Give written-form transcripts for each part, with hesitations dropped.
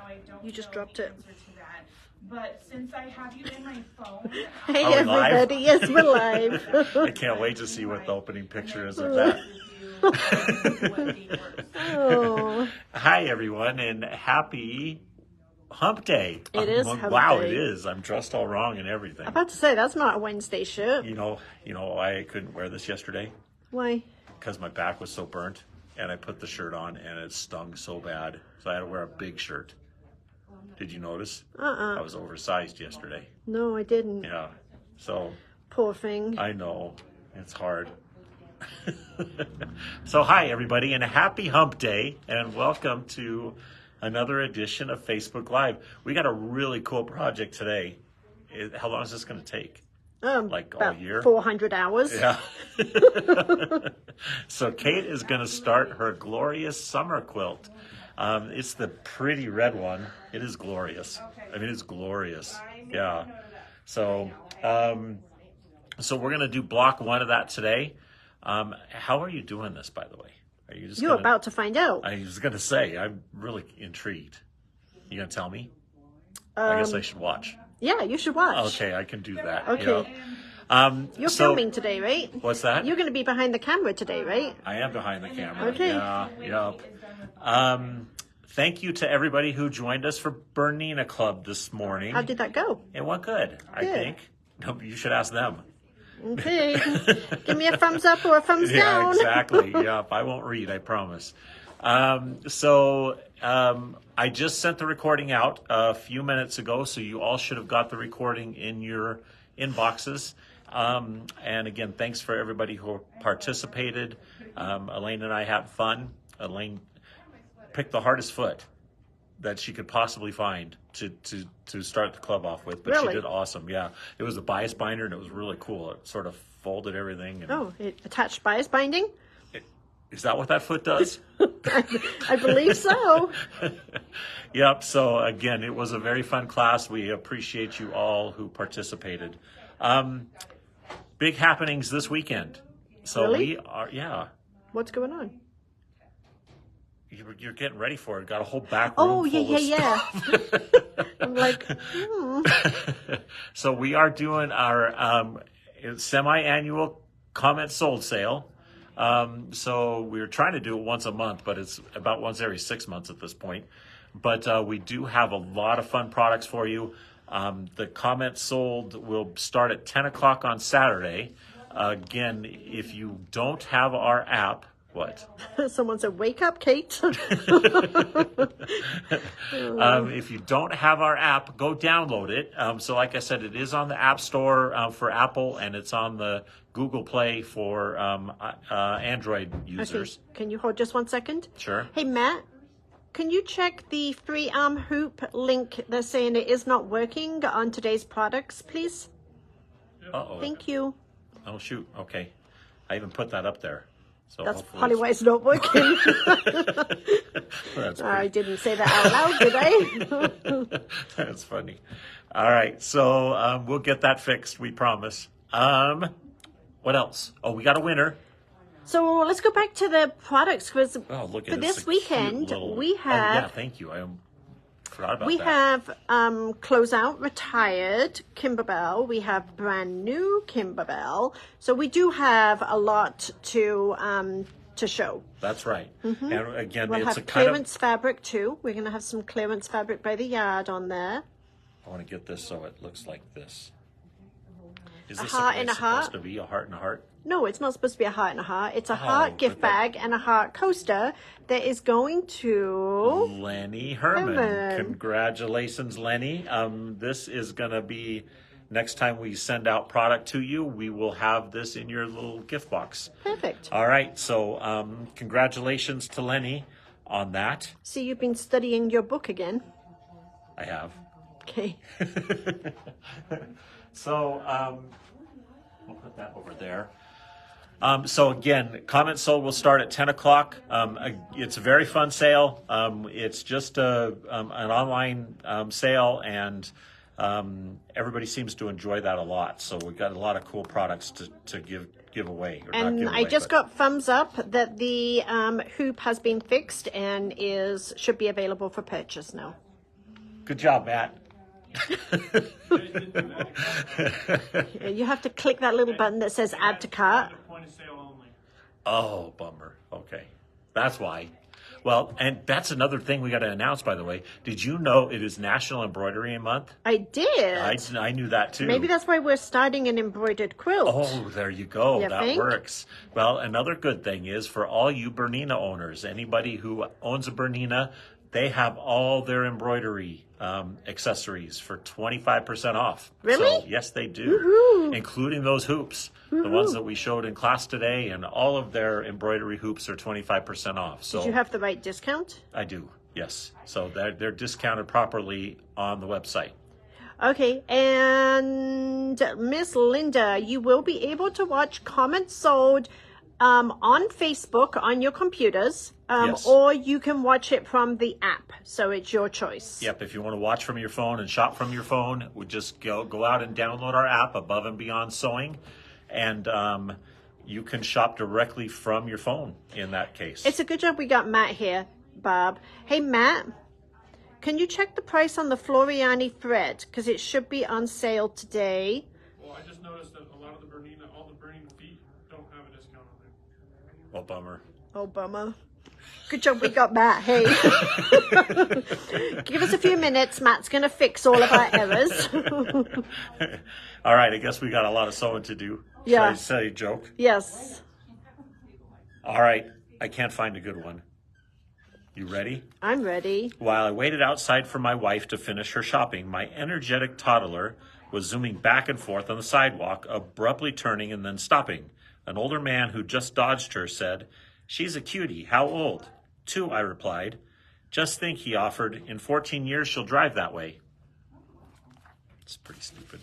I don't You just know dropped the it. answer to that. But since I have you in my phone, Hey Are we live? everybody, yes, we're live. I can't wait to see what the opening picture is of that. Oh, Hi, everyone, and happy Hump Day. It is Hump Wow, Day. it is. I'm dressed all wrong and everything. I'm about to say, that's not a Wednesday shirt. You know why I couldn't wear this yesterday? Why? Because my back was so burnt, and I put the shirt on, and it stung so bad. So I had to wear a big shirt. Did you notice? I was oversized yesterday. No, I didn't. Yeah. So Poor thing. I know. It's hard. So hi, everybody, and a happy Hump Day, and welcome to another edition of Facebook Live. We got a really cool project today. How long is this going to take? Like all About year? 400 hours. Yeah. So Kate is going to start her glorious summer quilt. It's the pretty red one. It is glorious. I mean, it's glorious. Yeah. So, so we're going to do block one of that today. How are you doing this, by the way? Are you just You're about to find out. I was going to say, I'm really intrigued. You going to tell me? I guess I should watch. Yeah, you should watch. Okay, I can do that. Okay. Yeah. You're So- filming today, right? What's that? You're going to be behind the camera today, right? I am behind the camera. Okay. Yeah. Thank you to everybody who joined us for Bernina Club this morning. How did that go? It went good, I Good. think. No, you should ask them. Okay. Give me a thumbs up or a thumbs Yeah, down. exactly. Yeah, I won't read, I promise. I just sent the recording out a few minutes ago, so you all should have got the recording in your inboxes. And again, thanks for everybody who participated. Elaine and I had fun. Elaine picked the hardest foot that she could possibly find to start the club off with, but Really? she did awesome. Yeah, it was a bias binder, and it was really cool. It sort of folded everything. And Oh, it attached bias binding? is that what that foot does? I believe so. Yep. So again, it was a very fun class. We appreciate you all who participated. Big happenings this weekend. So Really? we are, yeah. What's going on? You're getting ready for it. Got a whole back room Oh, full of yeah. stuff. I'm like, So we are doing our semi-annual comment sold sale. So we're trying to do it once a month, but it's about once every 6 months at this point. But we do have a lot of fun products for you. The comment sold will start at 10 o'clock on Saturday. Again, if you don't have our app, what? someone said, wake up, Kate. If you don't have our app, go download it. So like I said, it is on the App Store for Apple, and it's on the Google Play for Android users. Okay, can you hold just 1 second? Sure. Hey, Matt, can you check the 3-arm hoop link that's saying it is not working on today's products, please? Uh-oh. Thank you. Oh, shoot. Okay. I even put that up there. So That's hopefully probably why it's not working. That's I pretty, didn't say that out loud, did I? that's funny. All right. So we'll get that fixed. We promise. What else? Oh, we got a winner. So let's go back to the products because Oh, look at for this. this a cute weekend little- we have Oh, yeah. Thank you. I forgot about we that. have closeout retired Kimberbell. We have brand new Kimberbell. So we do have a lot to show. That's right. And again, We'll it's have a kind of. clearance fabric too. We're going to have some clearance fabric by the yard on there. I want to get this so it looks like this. Is A this heart way and a it's heart? supposed to be a heart and a heart? No, it's not supposed to be a heart and a heart. It's a heart gift but that- bag and a heart coaster that is going to... Lenny Herman. Herman. Congratulations, Lenny. This is going to be, next time we send out product to you, we will have this in your little gift box. Perfect. All right. So congratulations to Lenny on that. See, you've been studying your book again. I have. Okay. So we'll put that over there. So again, comment sold will start at 10 o'clock. It's a very fun sale. It's just an online sale, and everybody seems to enjoy that a lot. So we've got a lot of cool products to give away. Or not And give I away, just but- got thumbs up that the hoop has been fixed and should be available for purchase now. Good job, Matt. You have to click that little button that says add to cart. Point of sale only. Oh, bummer. Okay. That's why. Well, and that's another thing we got to announce, by the way. Did you know it is National Embroidery Month? I did. I knew that too. Maybe that's why we're starting an embroidered quilt. Oh, there you go. You That think? works. Well, another good thing is for all you Bernina owners, anybody who owns a Bernina, they have all their embroidery accessories for 25% off. Really? So, yes, they do, Woohoo. including those hoops, the ones that we showed in class today, and all of their embroidery hoops are 25% off. So Did you have the right discount? I do, yes. So they're discounted properly on the website. Okay, and Miss Linda, you will be able to watch Comments Sold on Facebook on your computers, Yes. or you can watch it from the app. So it's your choice. Yep, if you want to watch from your phone and shop from your phone, we just go out and download our app, Above and Beyond Sewing, and you can shop directly from your phone in that case. It's a good job we got Matt here, Bob. Hey, Matt, can you check the price on the Floriani thread? Because it should be on sale today. Well, I just noticed that a lot of the Bernina, all the Bernina feet don't have a discount on them. Oh, bummer. Oh, bummer. Good job we got Matt. Hey. Give us a few minutes. Matt's going to fix all of our errors. All right, I guess we got a lot of sewing to do. Yeah. Should I say a joke? Yes, All right, I can't find a good one. You ready? I'm ready. While I waited outside for my wife to finish her shopping, my energetic toddler was zooming back and forth on the sidewalk, abruptly turning and then stopping. An older man who just dodged her said, "She's a cutie. How old?" 2, I replied. "Just think," he offered, "in 14 years she'll drive that way." It's pretty stupid.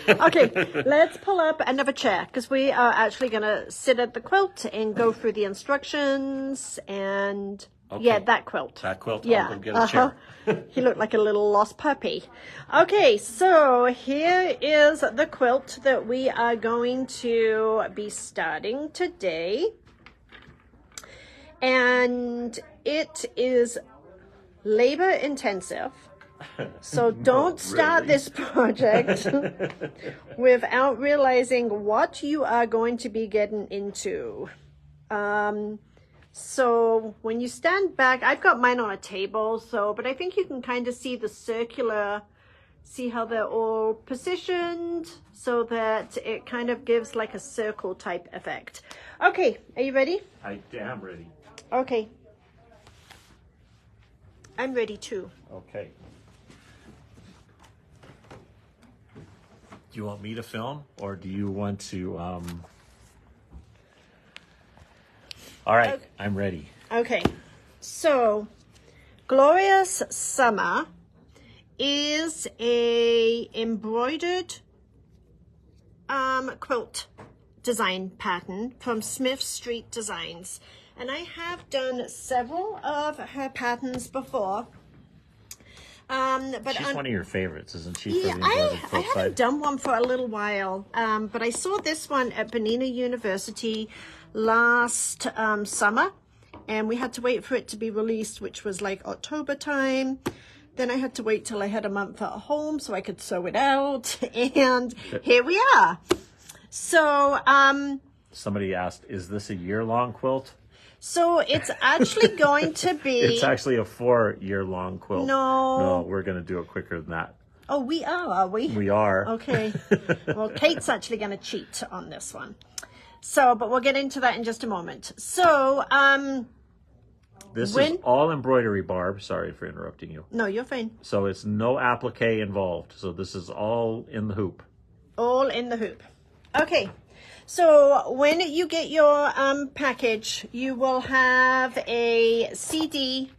Okay, let's pull up another chair because we are actually going to sit at the quilt and go through the instructions and yeah, that quilt. That quilt? Yeah. I'll go get a chair. He looked like a little lost puppy. Okay, so here is the quilt that we are going to be starting today. And it is labor intensive. So don't start really. this project without realizing what you are going to be getting into. So when you stand back, I've got mine on a table, but I think you can kind of see the circular, see how they're all positioned so that it kind of gives like a circle type effect. Okay, are you ready? I am ready. Okay. I'm ready too. Okay. Do you want me to film or do you want to All right, Okay. I'm ready. Okay, so Glorious Summer is a embroidered quilt design pattern from Smith Street Designs, and I have done several of her patterns before. But She's one of your favorites, isn't she? yeah, for the I embroidered quilt haven't side? done one for a little while, but I saw this one at Bernina University last summer, and we had to wait for it to be released, which was like October time. Then I had to wait till I had a month at home so I could sew it out, and here we are. So, Somebody asked, is this a year-long quilt? so it's actually going to be. It's actually a 4-year-long quilt. No. No, we're going to do it quicker than that. Oh, we are we? We are. Okay. Well, Kate's actually going to cheat on this one. So, but we'll get into that in just a moment. So, This when- is all embroidery, Barb. Sorry for interrupting you. no, you're fine. So it's no applique involved. So this is all in the hoop. All in the hoop. Okay. So when you get your package, you will have a CD,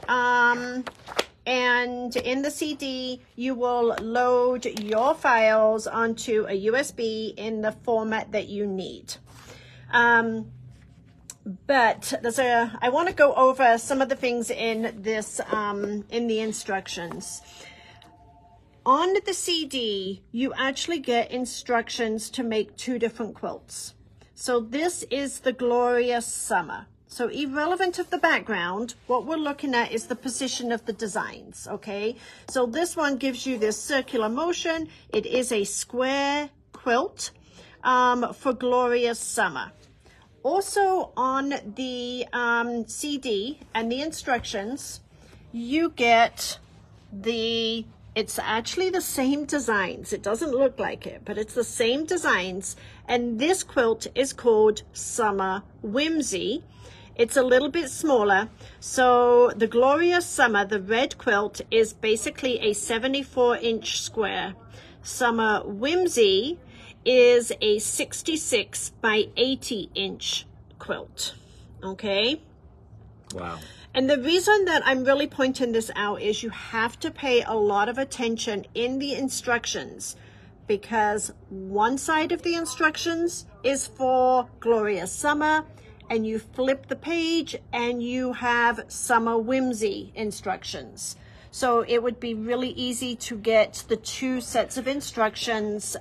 and in the CD, you will load your files onto a USB in the format that you need. But I want to go over some of the things in this, in the instructions. On the CD, you actually get instructions to make 2 different quilts. So this is the Glorious Summer. So irrelevant of the background, what we're looking at is the position of the designs, okay? So this one gives you this circular motion. It is a square quilt for Glorious Summer. Also on the CD and the instructions, you get it's actually the same designs. It doesn't look like it, but it's the same designs. And this quilt is called Summer Whimsy. It's a little bit smaller. So the Glorious Summer, the red quilt, is basically a 74-inch square. Summer Whimsy is a 66 by 80-inch quilt. Okay? Wow. And the reason that I'm really pointing this out is you have to pay a lot of attention in the instructions, because one side of the instructions is for Glorious Summer, and you flip the page and you have Summer Whimsy instructions. So it would be really easy to get the two sets of instructions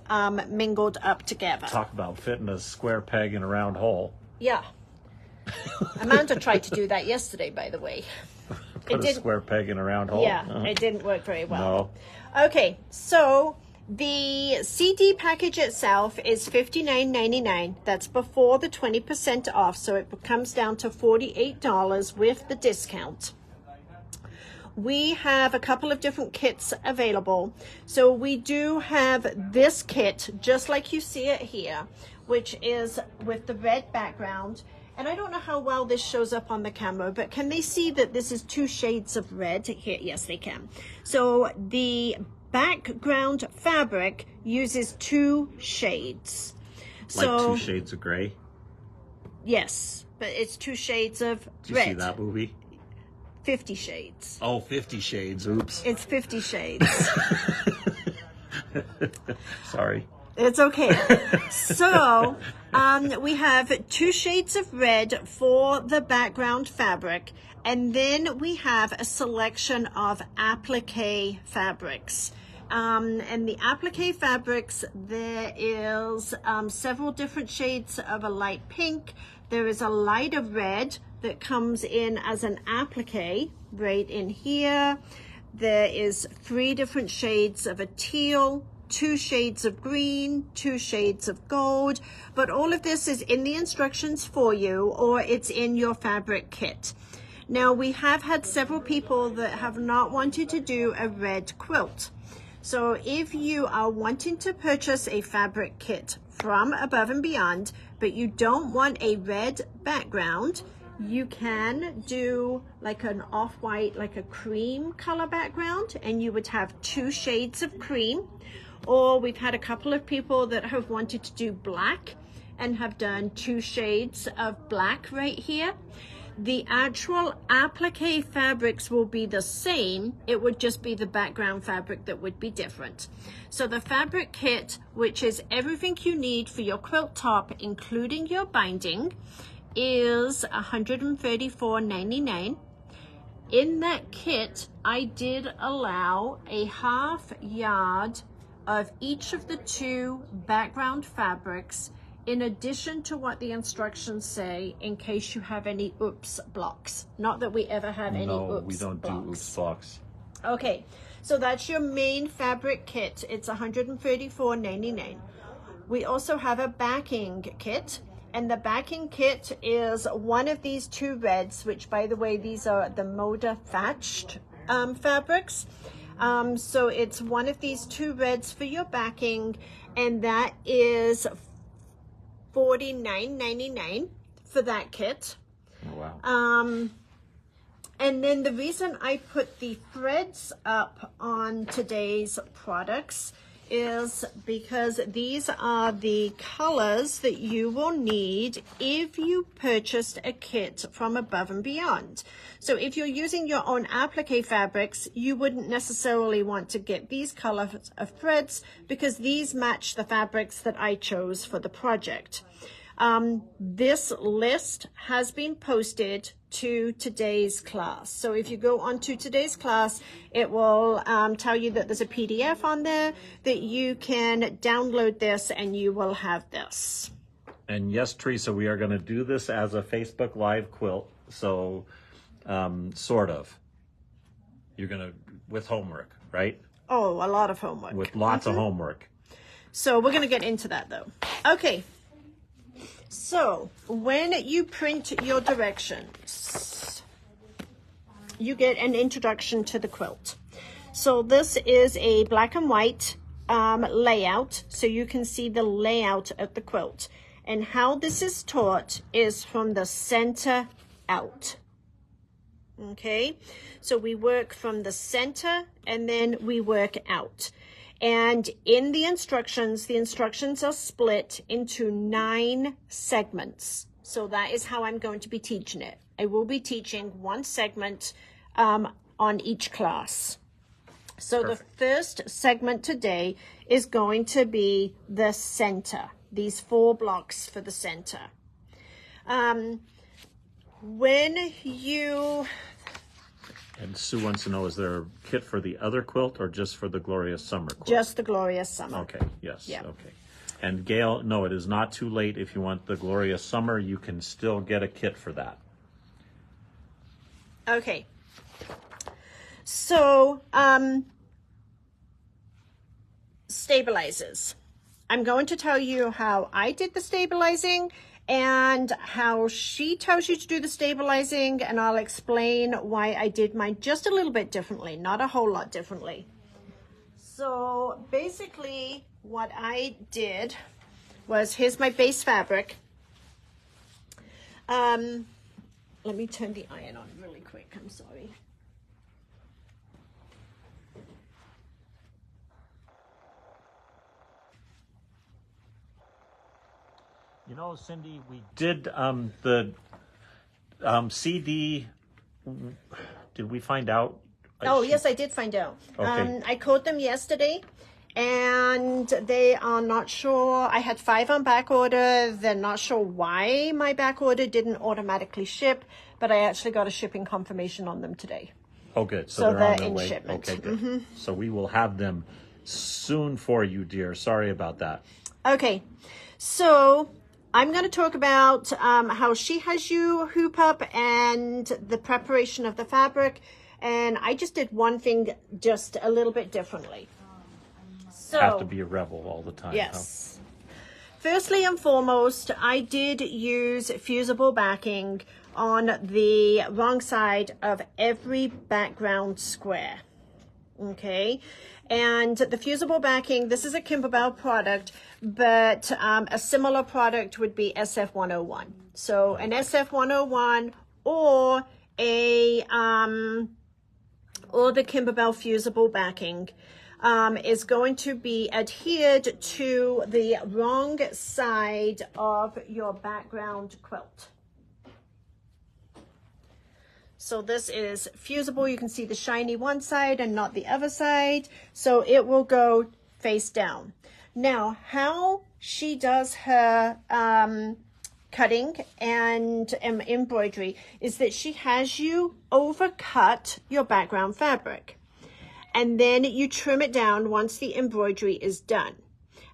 mingled up together. Talk about fitting a square peg in a round hole. Yeah. Amanda tried to do that yesterday, by the way. Put a square peg in a round hole. Yeah, it didn't work very well. No. Okay, so the CD package itself is $59.99. That's before the 20% off, so it comes down to $48 with the discount. We have a couple of different kits available. So we do have this kit, just like you see it here, which is with the red background. And I don't know how well this shows up on the camera, but can they see that this is two shades of red here? Yes, they can. So the background fabric uses two shades. Like So, two shades of gray. yes, but it's two shades of Did you red. see that movie? 50 shades. Oh, 50 Shades. Oops. It's 50 shades. Sorry. It's okay. So we have two shades of red for the background fabric, and then we have a selection of applique fabrics. And the applique fabrics, there is several different shades of a light pink. There is a lighter red that comes in as an applique right in here. There is 3 different shades of a teal, 2 shades of green, 2 shades of gold, but all of this is in the instructions for you, or it's in your fabric kit. Now, we have had several people that have not wanted to do a red quilt. So if you are wanting to purchase a fabric kit from Above and Beyond, but you don't want a red background, you can do like an off-white, like a cream color background, and you would have 2 shades of cream. Or we've had a couple of people that have wanted to do black and have done 2 shades of black right here. The actual applique fabrics will be the same. It would just be the background fabric that would be different. So the fabric kit, which is everything you need for your quilt top, including your binding, is $134.99. In that kit, I did allow a ½ yard of each of the 2 background fabrics, in addition to what the instructions say, in case you have any oops blocks. Not that we ever have any oops blocks. No, we don't do oops blocks. Okay, so that's your main fabric kit. It's $134.99. We also have a backing kit, and the backing kit is one of these 2 reds, which, by the way, these are the Moda Thatched fabrics. So it's one of these 2 reds for your backing, and that is $49.99 for that kit. Oh, wow. And then the reason I put the threads up on today's products is because these are the colors that you will need if you purchased a kit from Above and Beyond. So if you're using your own applique fabrics, you wouldn't necessarily want to get these colors of threads, because these match the fabrics that I chose for the project. This list has been posted to today's class. So if you go on to today's class, it will tell you that there's a PDF on there that you can download this, and you will have this. And yes, Teresa, we are going to do this as a Facebook Live quilt. So, sort of. You're going to, with homework, right? Oh, a lot of homework. With lots of homework. So we're going to get into that though. Okay. So when you print your directions, you get an introduction to the quilt. So this is a black and white layout, so you can see the layout of the quilt. And how this is taught is from the center out. Okay, so we work from the center and then we work out. And in the instructions are split into 9 segments. So that is how I'm going to be teaching it. I will be teaching 1 segment on each class. So Perfect. The first segment today is going to be the center, these 4 blocks for the center. When you... And Sue wants to know, is there a kit for the other quilt or just for the Glorious Summer quilt? Just the Glorious Summer. Okay, yes, Yeah. okay. And Gail, no, it is not too late. If you want the Glorious Summer, you can still get a kit for that. Okay. So, stabilizers. I'm going to tell you how I did the stabilizing and how she tells you to do the stabilizing, and I'll explain why I did mine just a little bit differently, not a whole lot differently. So basically what I did was, here's my base fabric. Let me turn the iron on really quick, I'm sorry. You know, Cindy, we did the CD. Did we find out? Yes, I did find out. Okay. I called them yesterday, and they are not sure. I had 5 on back order. They're not sure why my back order didn't automatically ship, but I actually got a shipping confirmation on them today. Oh, good. So they're on they're their in way. shipment. Okay, good. So we will have them soon for you, dear. Sorry about that. Okay, so I'm going to talk about how she has you hoop up and the preparation of the fabric. And I just did one thing just a little bit differently. So, Have to be a rebel all the time. yes. Firstly and foremost, I did use fusible backing on the wrong side of every background square. Okay, and the fusible backing, this is a Kimberbell product, but a similar product would be SF101. So an SF101 or the Kimberbell fusible backing is going to be adhered to the wrong side of your background quilt. So this is fusible. You can see the shiny one side and not the other side. So it will go face down. Now, how she does her cutting and embroidery is that she has you overcut your background fabric. And then you trim it down once the embroidery is done.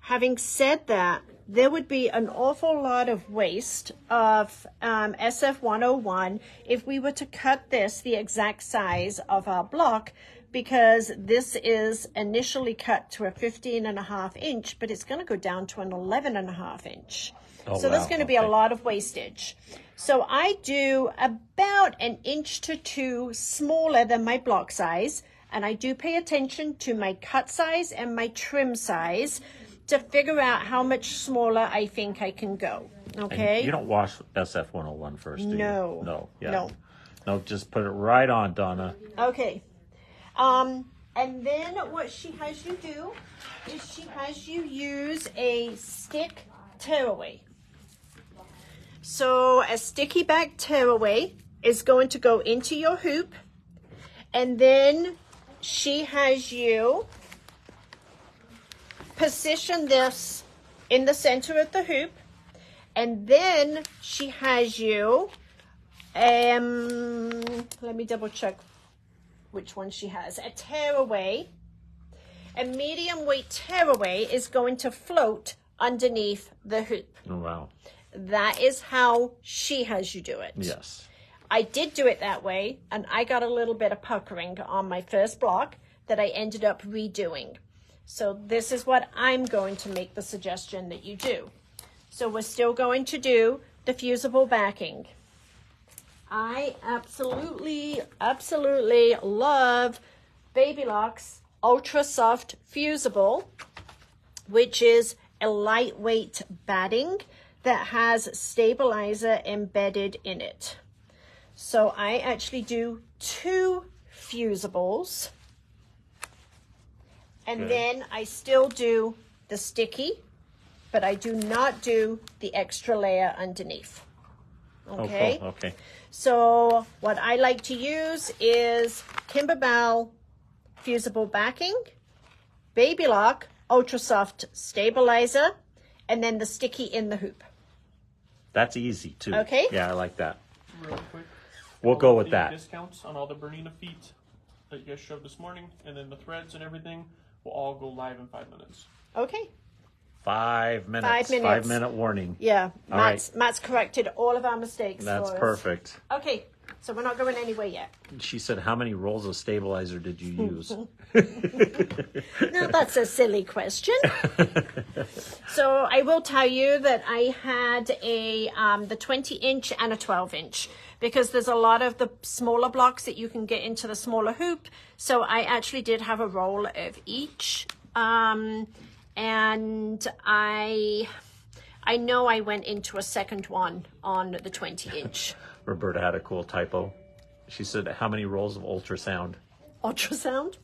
Having said that, there would be an awful lot of waste of SF101 if we were to cut this the exact size of our block, because this is initially cut to a 15.5 inch, but it's going to go down to an 11.5 inch. Oh, so there's wow. going to be a lot of wastage. So I do about 1 inch to 2 smaller than my block size, and I do pay attention to my cut size and my trim size to figure out how much smaller I think I can go. Okay. And you don't wash SF101 first, do you? No. No. Yeah. No. No, just put it right on, Donna. Okay. And then what she has you do is she has you use a stick tearaway. So a sticky back tearaway is going to go into your hoop, and then she has you position this in the center of the hoop, and then she has you, let me double check which one she has, a tearaway. A medium weight tearaway is going to float underneath the hoop. Oh, wow. that is how she has you do it. Yes. I did do it that way, and I got a little bit of puckering on my first block that I ended up redoing. So this is what I'm going to make the suggestion that you do. So we're still going to do the fusible backing. I absolutely love Baby Lock's Ultra Soft Fusible, which is a lightweight batting that has stabilizer embedded in it. So I actually do 2 fusibles, and then I still do the sticky, but I do not do the extra layer underneath. Okay. Oh, cool. Okay. So what I like to use is Kimberbell fusible backing, Baby Lock Ultra Soft stabilizer, and then the sticky in the hoop. That's easy too. Okay. Yeah, I like that. Real quick. We'll all go of with the that. Discounts on all the Bernina feet that you guys showed this morning, and then the threads and everything will all go live in 5 minutes. Okay. 5 minutes. 5 minutes. 5 minute warning. Yeah. All Matt's corrected all of our mistakes. That's for us. perfect. Okay. So we're not going anywhere yet. She said, how many rolls of stabilizer did you use? Now that's a silly question. So I will tell you that I had a the 20-inch and a 12-inch, because there's a lot of the smaller blocks that you can get into the smaller hoop. So I actually did have a roll of each. And I know I went into a second one on the 20-inch. Roberta had a cool typo. She said, how many rolls of ultrasound? Ultrasound?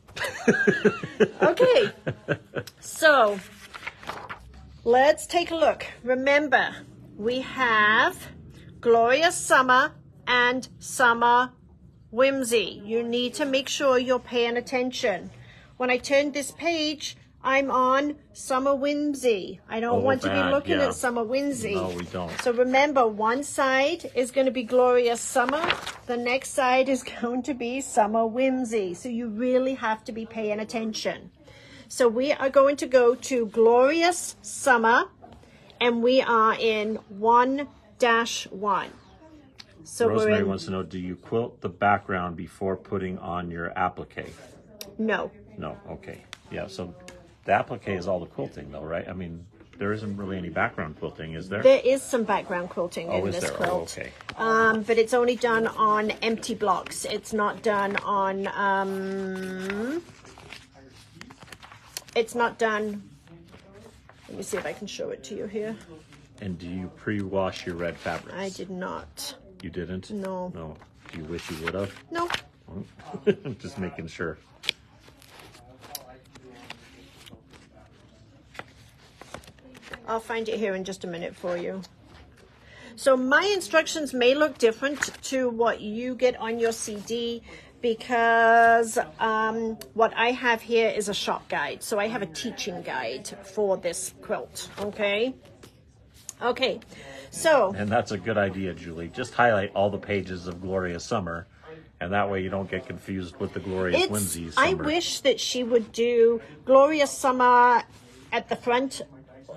Okay. So let's take a look. Remember, we have Glorious Summer and Summer Whimsy. You need to make sure you're paying attention. When I turn this page, I'm on Summer Whimsy. I don't want to be looking at Summer Whimsy. No, we don't. So remember, one side is going to be Glorious Summer. The next side is going to be Summer Whimsy. So you really have to be paying attention. So we are going to go to Glorious Summer, and we are in 1-1. So Rosemary wants to know, do you quilt the background before putting on your applique? No. No, okay. Yeah, so the applique is all the quilting though, right? I mean, there isn't really any background quilting, is there? There is some background quilting in is this there? quilt. Oh, okay. But it's only done on empty blocks. It's not done on, it's not done, let me see if I can show it to you here. And do you pre-wash your red fabrics? I did not. You didn't? No. No. Do you wish you would have? No. Just making sure. I'll find it here in just a minute for you. So my instructions may look different to what you get on your CD, because what I have here is a shop guide. So I have a teaching guide for this quilt, okay? Okay, so... And that's a good idea, Julie. Just highlight all the pages of Glorious Summer, and that way you don't get confused with the Glorious Whimsy Summer. I wish that she would do Glorious Summer at the front,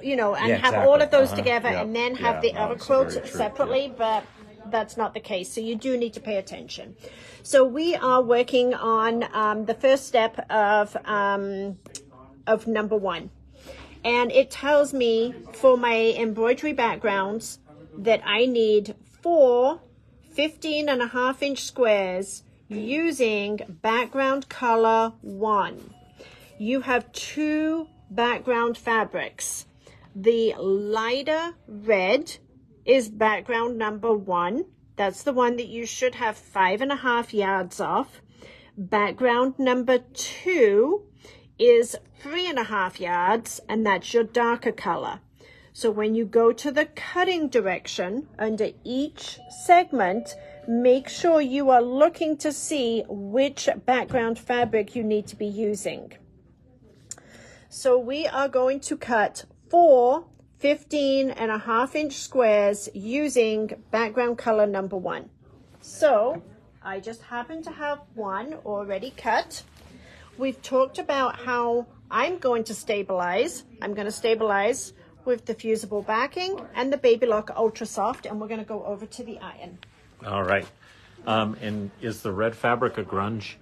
you know, and have all of those together, and then have the other quilt separately, but that's not the case. So you do need to pay attention. So we are working on the first step of number 1. And it tells me for my embroidery backgrounds that I need 4 15.5-inch squares using background color 1. You have 2 background fabrics. The lighter red is background number 1. That's the one that you should have 5.5 yards of. Background number 2 is 3.5 yards, and that's your darker color. So when you go to the cutting direction under each segment, make sure you are looking to see which background fabric you need to be using. So we are going to cut 4 15.5-inch squares using background color number 1. So I just happen to have one already cut. We've talked about how I'm going to stabilize. I'm going to stabilize with the fusible backing and the Baby Lock Ultra Soft, and we're going to go over to the iron. All right. And is the red fabric a grunge?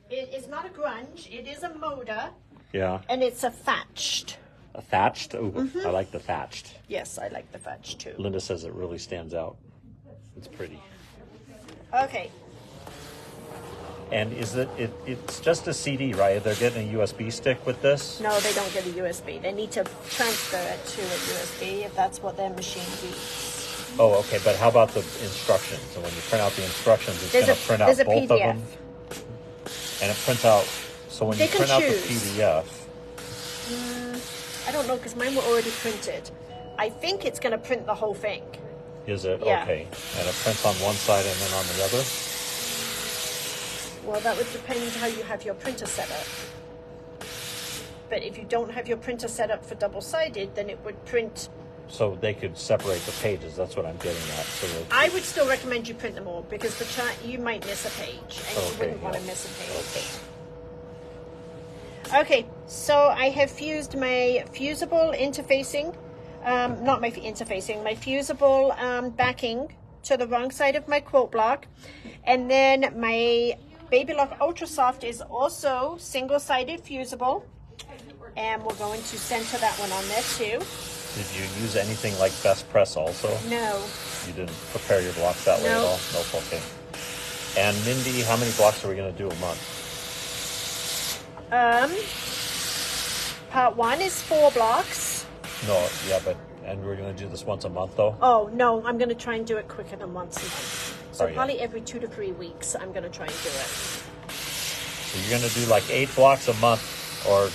It is not a grunge. It is a moda, Yeah. and it's a thatched. A thatched? Ooh, I like the thatched. Yes, I like the thatched too. Linda says it really stands out. It's pretty. Okay. And is it's just a CD, right? They're getting a USB stick with this? No, they don't get a USB. They need to transfer it to a USB if that's what their machine needs. Oh, okay. But how about the instructions? So when you print out the instructions, it's There's going to a- print out there's a both of PDF. them? And it prints out... So when They you can print out the choose. PDF... I don't know because mine were already printed. I think it's going to print the whole thing. Is it? Yeah. Okay. And it prints on one side and then on the other? Well, that would depend how you have your printer set up. But if you don't have your printer set up for double-sided, then it would print. So they could separate the pages. That's what I'm getting at. So that, I would still recommend you print them all because the chart you might miss a page, and you Okay, wouldn't want to yeah. miss a page. Okay, so I have fused my fusible interfacing, not my interfacing, my fusible backing to the wrong side of my quilt block, and then my Baby Lock Ultra Soft is also single-sided fusible, and we're going to center that one on there too. did you use anything like Best Press also? No, You didn't prepare your blocks that way at No. all? Nope, okay. And Mindy, how many blocks are we going to do a month? part 1 is 4 blocks. No, yeah, and we're going to do this once a month though? Oh, no, I'm going to try and do it quicker than once a month. So Oh, yeah. probably every 2 to 3 weeks, I'm going to try and do it. So you're going to do like 8 blocks a month or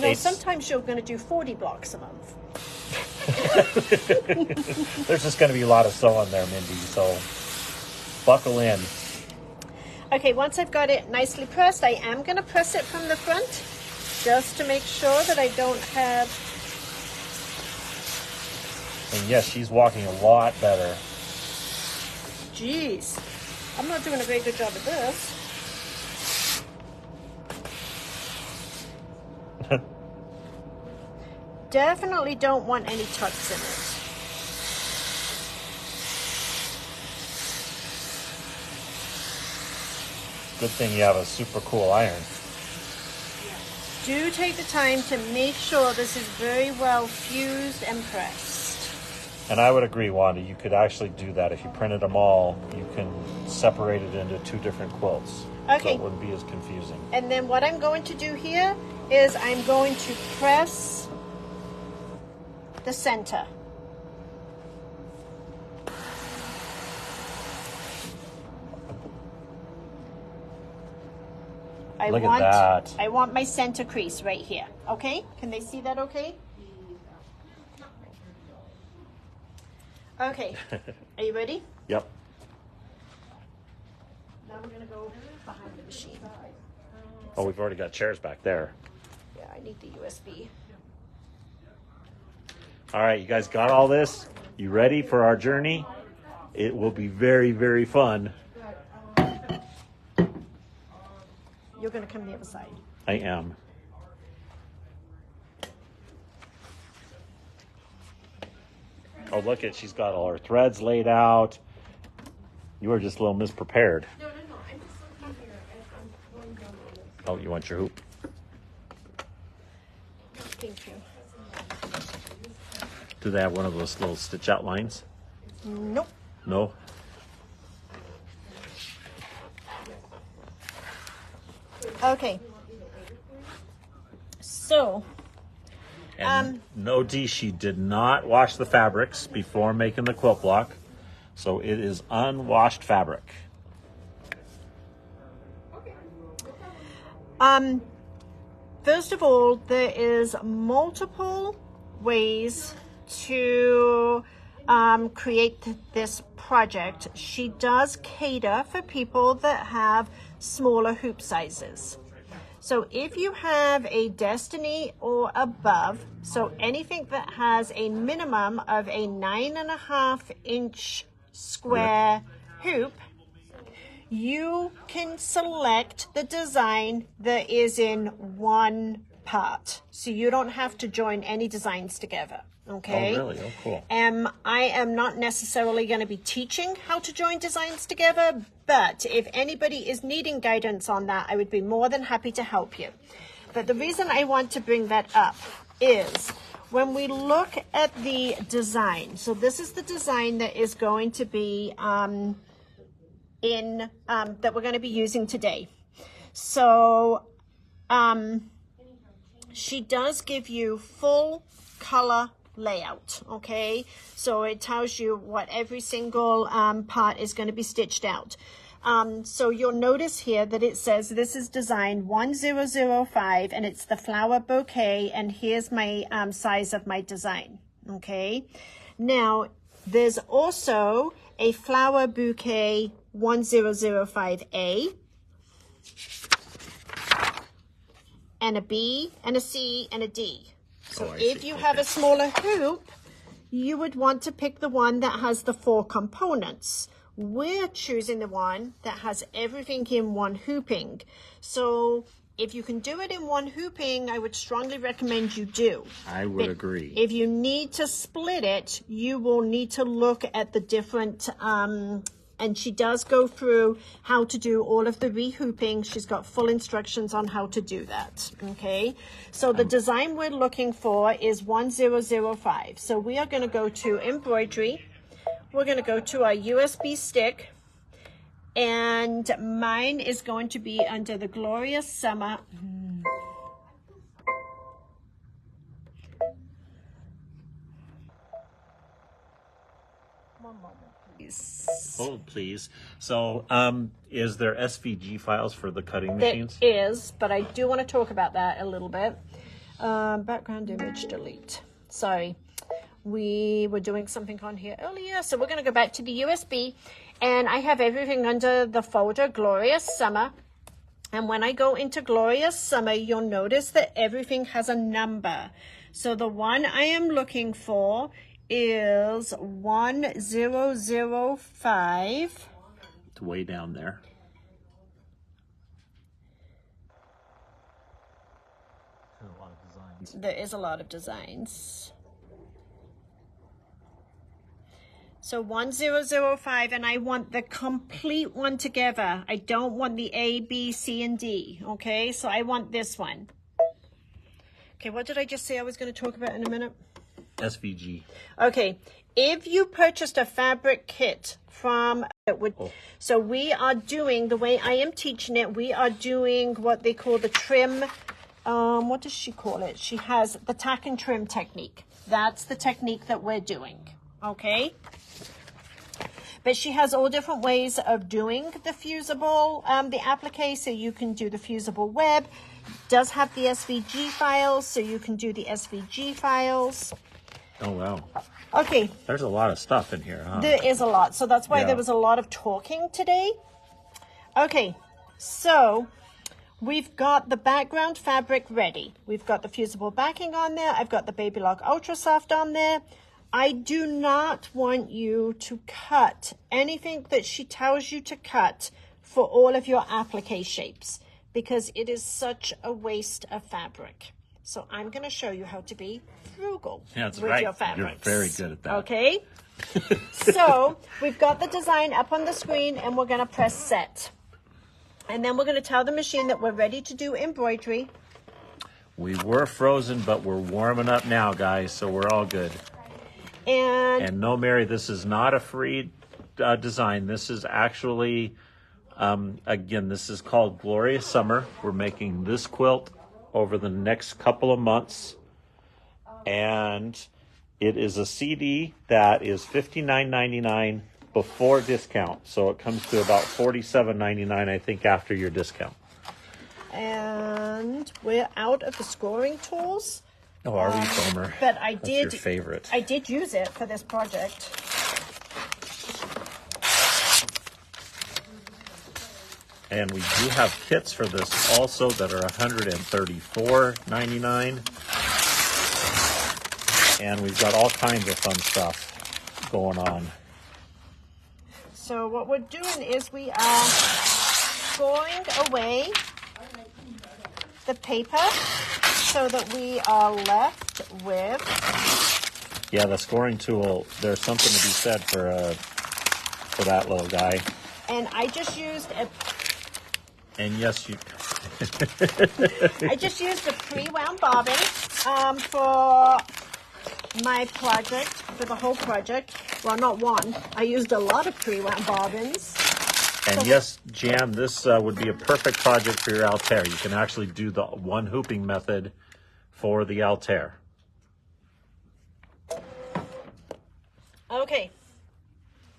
No, 8... sometimes you're going to do 40 blocks a month. There's just going to be a lot of sewing there, Mindy, so buckle in. Okay, once I've got it nicely pressed, I am going to press it from the front just to make sure that I don't have... And yes, she's walking a lot better. Jeez, I'm not doing a very good job of this. Definitely don't want any tucks in it. Good thing you have a super cool iron. Do take the time to make sure this is very well fused and pressed. And I would agree, Wanda, you could actually do that. If you printed them all, you can separate it into 2 different quilts. Okay. So it wouldn't be as confusing. And then what I'm going to do here is I'm going to press the center. Look at that. I want my center crease right here. Okay? Can they see that okay? Okay. Are you ready? Yep. Now we're going to go behind the machine. Oh, we've already got chairs back there. Yeah, I need the USB. All right, you guys got all this? You ready for our journey? It will be very, very fun. You're going to come the other side. I am. Oh, look at, she's got all her threads laid out. You are just a little misprepared. No, I'm just looking here and I'm going down on this. Oh, you want your hoop? Thank you. Do they have one of those little stitch out lines? Nope. No? Okay. So, And no, Dee, she did not wash the fabrics before making the quilt block. So it is unwashed fabric. first of all, there is multiple ways to create this project. She does cater for people that have smaller hoop sizes. So if you have a Destiny or above, so anything that has a minimum of a 9.5 inch square hoop, you can select the design that is in one part. So you don't have to join any designs together. Okay. Oh, really? Oh, cool. I am not necessarily going to be teaching how to join designs together, but if anybody is needing guidance on that, I would be more than happy to help you. But the reason I want to bring that up is when we look at the design, so this is the design that is going to be that we're going to be using today. So she does give you full color layout, okay? So it tells you what every single part is going to be stitched out. So you'll notice here that it says this is design 1005 and it's the flower bouquet, and here's my size of my design, okay? Now there's also a flower bouquet 1005A and a B and a C and a D. So if you have a smaller hoop, you would want to pick the one that has the 4 components. We're choosing the one that has everything in one hooping. So if you can do it in one hooping, I would strongly recommend you do. I would agree. If you need to split it, you will need to look at the different, and she does go through how to do all of the rehooping. She's got full instructions on how to do that, okay? So the design we're looking for is 1005. So we are going to go to embroidery. We're going to go to our USB stick, and mine is going to be under the Glorious Summer. One moment, please. Hold, please. So, is there SVG files for the cutting machines? There is, but I do want to talk about that a little bit. Background image delete. Sorry. We were doing something on here earlier, so we're going to go back to the USB, and I have everything under the folder Glorious Summer. And when I go into Glorious Summer, you'll notice that everything has a number. So the one I am looking for is 1005. It's way down there. There's a lot of designs. There is a lot of designs. So 1005, and I want the complete one together. I don't want the A, B, C, and D, okay? So I want this one. Okay, what did I just say I was going to talk about in a minute? SVG. Okay, if you purchased a fabric kit from, so we are doing, the way I am teaching it, we are doing what they call the trim, what does she call it? She has the tack and trim technique. That's the technique that we're doing, okay? But she has all different ways of doing the fusible, the applique, so you can do the fusible web. Does have the SVG files, so you can do the SVG files. Oh, wow. Okay. There's a lot of stuff in here, huh? There is a lot, so that's why there was a lot of talking today. Okay, so we've got the background fabric ready. We've got the fusible backing on there. I've got the Baby Lock Ultra Soft on there. I do not want you to cut anything that she tells you to cut for all of your applique shapes, because it is such a waste of fabric. So I'm going to show you how to be frugal with your fabrics. You're very good at that. Okay? So we've got the design up on the screen, and we're going to press set. And then we're going to tell the machine that we're ready to do embroidery. We were frozen, but we're warming up now, guys, so we're all good. And no, Mary, this is not a free design. This is actually, again, this is called Glorious Summer. We're making this quilt over the next couple of months. And it is a CD that is $59.99 before discount. So it comes to about $47.99, I think, after your discount. And we're out of the scoring tools. Oh, are we, Gomer? But I That's did. your favorite. I did use it for this project. And we do have kits for this also that are $134.99. And we've got all kinds of fun stuff going on. So what we're doing is we are scoring away the paper so that we are left with. Yeah, the scoring tool, there's something to be said for that little guy. And I just used a And yes, you. I just used a pre-wound bobbin for my project, for the whole project. Well, not one. I used a lot of pre-wound bobbins. And yes, Jan, this would be a perfect project for your Altair. You can actually do the one hooping method for the Altair. Okay.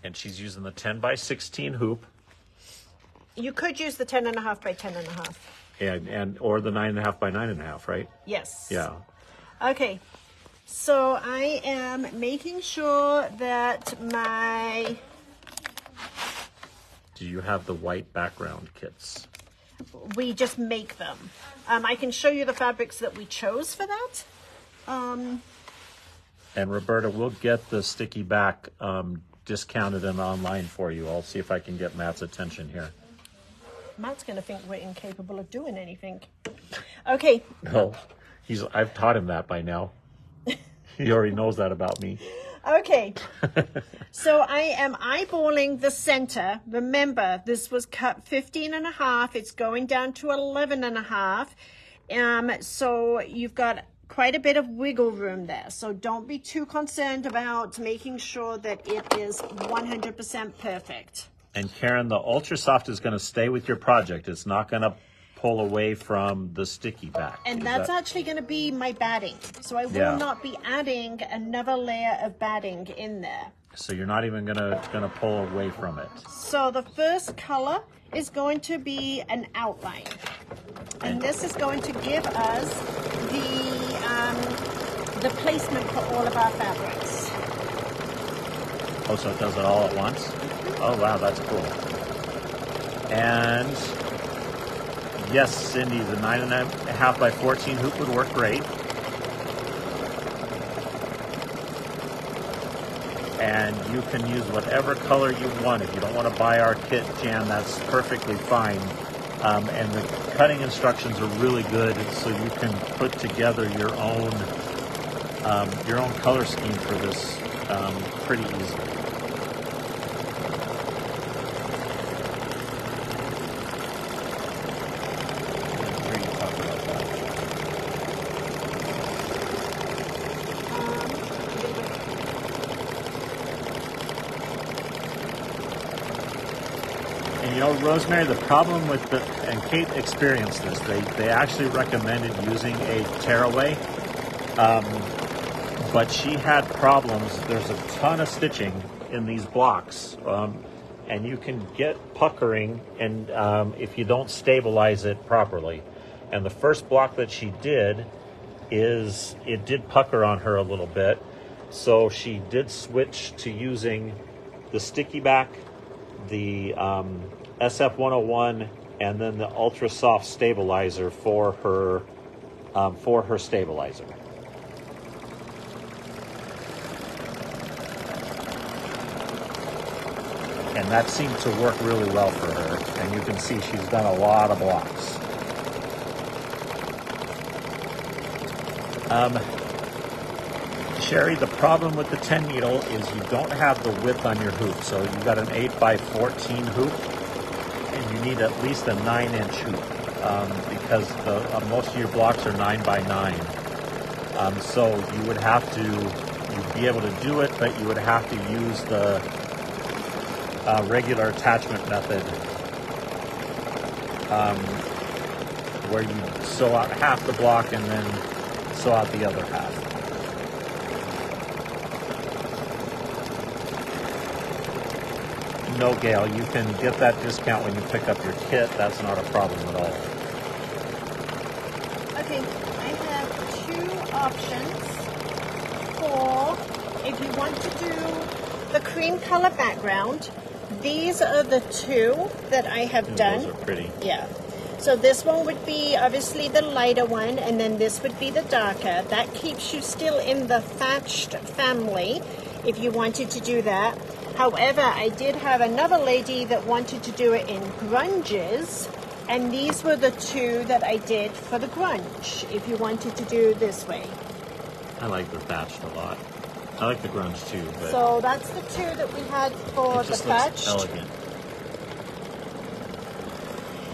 And she's using the 10 by 16 hoop. You could use the 10.5 by 10.5. And or the 9.5 by 9.5, right? Yes. Yeah. Okay. So I am making sure that my... Do you have the white background kits? We just make them. I can show you the fabrics that we chose for that. And Roberta, we'll get the sticky back discounted and online for you. I'll see if I can get Matt's attention here. Matt's going to think we're incapable of doing anything. Okay. No, I've taught him that by now. He already knows that about me. Okay. So I am eyeballing the center. Remember, this was cut 15.5. It's going down to 11.5. So you've got quite a bit of wiggle room there. So don't be too concerned about making sure that it is 100% perfect. And Karen, the Ultra Soft is going to stay with your project. It's not going to pull away from the sticky back. And that's actually going to be my batting. So I will not be adding another layer of batting in there. So you're not even gonna pull away from it. So the first color is going to be an outline. And this is going to give us the placement for all of our fabrics. Oh, so it does it all at once? Oh, wow, that's cool. And yes, Cindy, the 9.5 by 14 hoop would work great. And you can use whatever color you want. If you don't want to buy our kit, Jan, that's perfectly fine. And the cutting instructions are really good, so you can put together your own color scheme for this pretty easily. And you know, Rosemary, the problem with and Kate experienced this, they actually recommended using a tearaway, but she had problems. There's a ton of stitching in these blocks, and you can get puckering and if you don't stabilize it properly. And the first block that she did it did pucker on her a little bit, so she did switch to using the sticky back, the SF101, and then the Ultra Soft stabilizer for her stabilizer. And that seemed to work really well for her. And you can see she's done a lot of blocks. Sherry, the problem with the 10 needle is you don't have the width on your hoop. So you got an 8 by 14 hoop, and you need at least a 9-inch hoop because most of your blocks are 9 by 9. So you would have to, you'd be able to do it, but you would have to use the regular attachment method where you sew out half the block and then sew out the other half. No, Gail, you can get that discount when you pick up your kit. That's not a problem at all. Okay, I have two options for if you want to do the cream color background. These are the two that I have done. Those are pretty. Yeah. So this one would be obviously the lighter one, and then this would be the darker. That keeps you still in the thatched family if you wanted to do that. However, I did have another lady that wanted to do it in grunges, And these were the two that I did for the grunge, if you wanted to do this way. I like the thatched a lot. I like the grunge too, but So that's the two that we had for it just the looks thatched. elegant.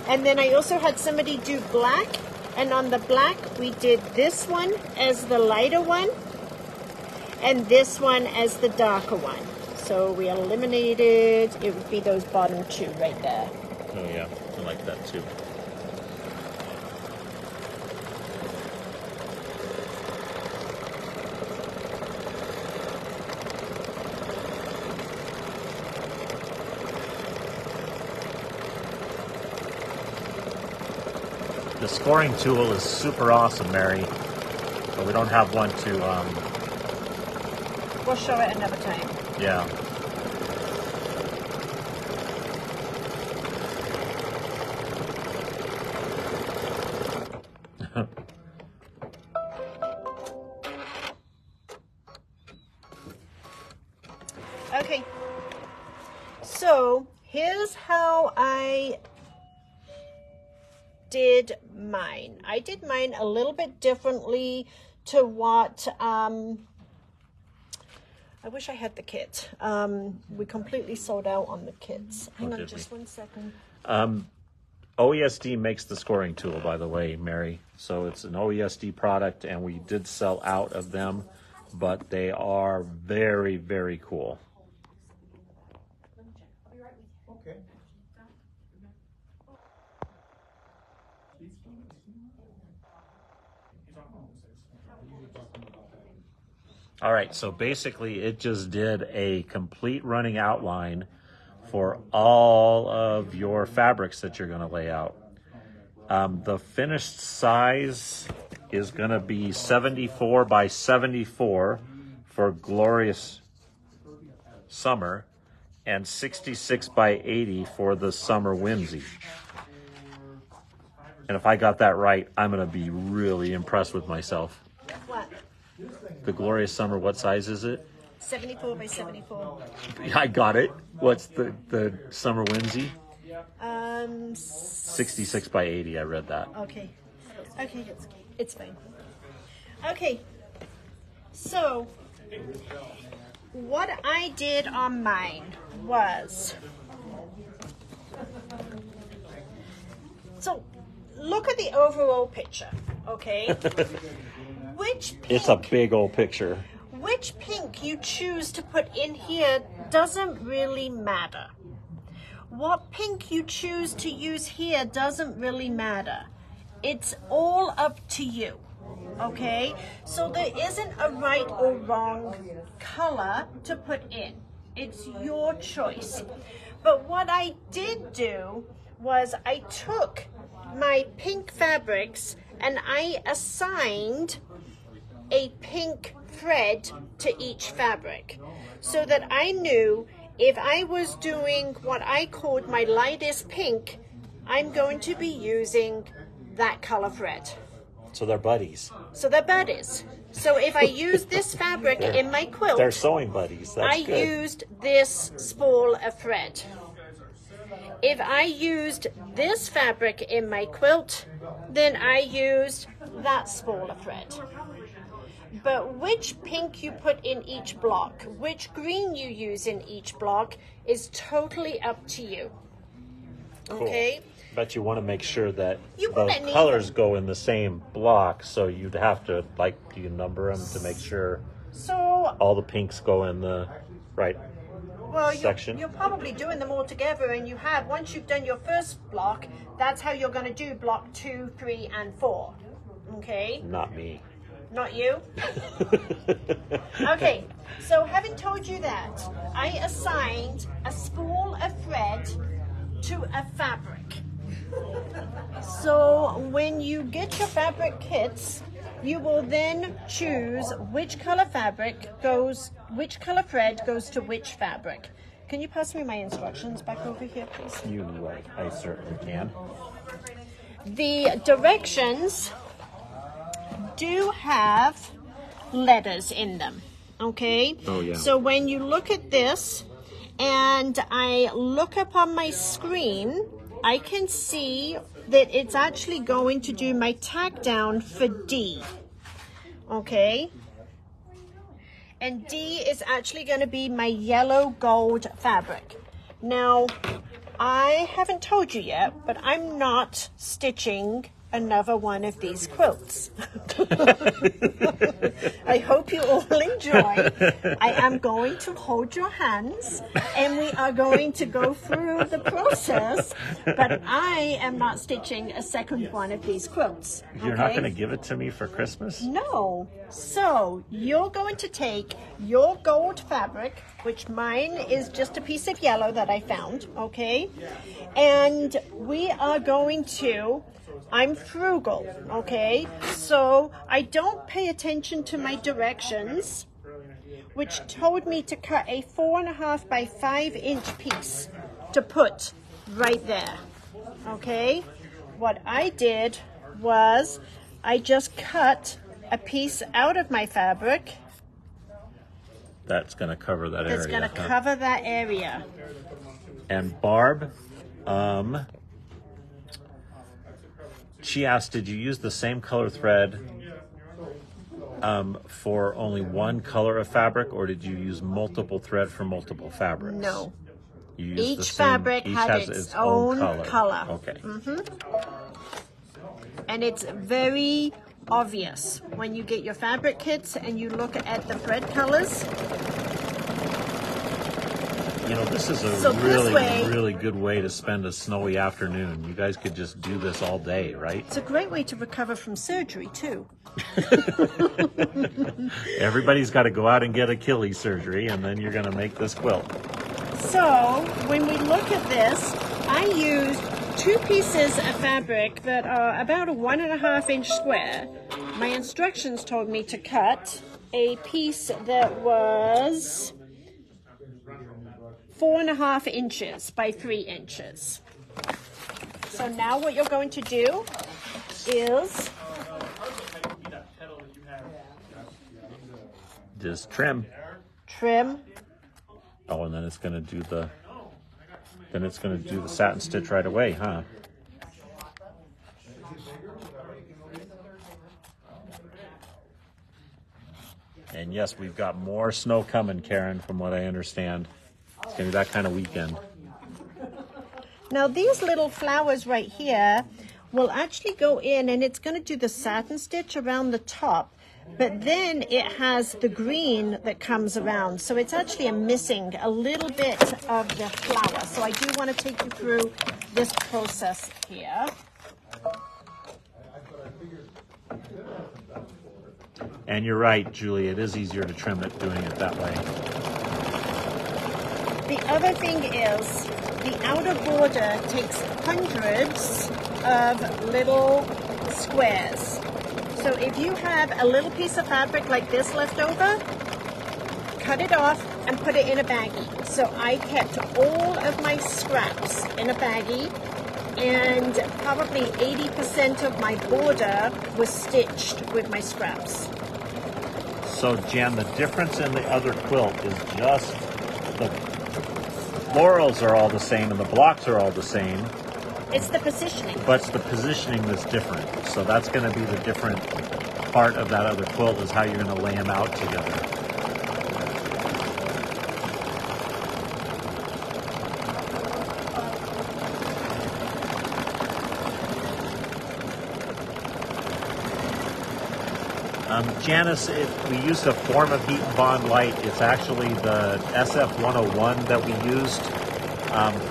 And then I also had somebody do black. And on the black, we did this one as the lighter one. And this one as the darker one. So we eliminated, it would be those bottom two right there. Oh yeah, I like that too. The scoring tool is super awesome, Mary, but we don't have one to, We'll show it another time. yeah. Okay, so here's how I did mine. I did mine a little bit differently to what, I wish I had the kit. We completely sold out on the kits. Hang on did just we? 1 second. OESD makes the scoring tool, by the way, Mary. So it's an OESD product, and we did sell out of them, but they are very, very cool. Okay. All right, so basically it just did a complete running outline for all of your fabrics that you're going to lay out. The finished size is going to be 74 by 74 for Glorious Summer and 66 by 80 for the Summer Whimsy. And if I got that right, I'm going to be really impressed with myself. What? The Glorious Summer, what size is it? 74 by 74. I got it. What's the Summer Whimsy? 66 by 80, I read that. Okay. Okay, it's fine. Okay, so what I did on mine was, so look at the overall picture, okay? Which pink, It's a big old picture. which pink you choose to put in here doesn't really matter. What pink you choose to use here doesn't really matter. It's all up to you, okay? So there isn't a right or wrong color to put in. It's your choice. But what I did do was I took my pink fabrics and I assigned a pink thread to each fabric so that I knew if I was doing what I called my lightest pink, I'm going to be using that color thread. So they're buddies. So they're buddies. So if I use this fabric in my quilt, They're sewing buddies. That's I good. used this spool of thread. If I used this fabric in my quilt, then I used that spool of thread. But which pink you put in each block, which green you use in each block is totally up to you. Okay? But you want to make sure that You the wanna need- colors go in the same block, so you'd have to, like, do you number them to make sure So, all the pinks go in the right well, section? you're probably doing them all together, and you have, once you've done your first block, that's how you're going to do block 2, 3, and 4. Okay? Not me. Not you? Okay, so having told you that, I assigned a spool of thread to a fabric. So when you get your fabric kits, you will then choose which color thread goes to which fabric. Can you pass me my instructions back over here, please? I certainly can. The directions do have letters in them, okay? Oh, yeah. So when you look at this and I look up on my screen, I can see that it's actually going to do my tack down for D. Okay? And D is actually going to be my yellow gold fabric. Now, I haven't told you yet, but I'm not stitching another one of these quilts. I hope you all enjoy. I am going to hold your hands and we are going to go through the process, but I am not stitching a second one of these quilts. You're not going to give it to me for Christmas? No. So you're going to take your gold fabric, which mine is just a piece of yellow that I found, okay? And we are going to, I'm frugal, okay? So I don't pay attention to my directions, which told me to cut a 4.5 by 5 inch piece to put right there, okay? What I did was I just cut a piece out of my fabric. That's going to cover that area. That's going to cover that area. And Barb, she asked, did you use the same color thread for only one color of fabric, or did you use multiple thread for multiple fabrics? No. You used Each the same, fabric each had has its own color. Okay. And it's very obvious when you get your fabric kits and you look at the thread colors. You know, this is So a this way- really good way to spend a snowy afternoon. You guys could just do this all day, right? It's a great way to recover from surgery too. Everybody's got to go out and get Achilles surgery, and then you're going to make this quilt. So when we look at this, I used 2 pieces of fabric that are about a 1.5 inch square. My instructions told me to cut a piece that was 4.5 inches by 3 inches. So now what you're going to do is Just trim. trim. Oh, and then it's going to do the satin stitch right away, huh? And yes, we've got more snow coming, Karen, from what I understand. It's going to be that kind of weekend. Now these little flowers right here will actually go in and it's going to do the satin stitch around the top, but then it has the green that comes around. So it's actually missing a little bit of the flower. So I do want to take you through this process here. And you're right, Julie, it is easier to trim it doing it that way. The other thing is the outer border takes hundreds of little squares. So if you have a little piece of fabric like this left over, cut it off and put it in a baggie. So I kept all of my scraps in a baggie, and probably 80% of my border was stitched with my scraps. So, Jan, the difference in the other quilt is just the florals are all the same and the blocks are all the same, It's the positioning. but it's the positioning that's different. So that's going to be the different part of that other quilt, is how you're going to lay them out together. Janice, we used a form of heat and bond light. It's actually the SF101 that we used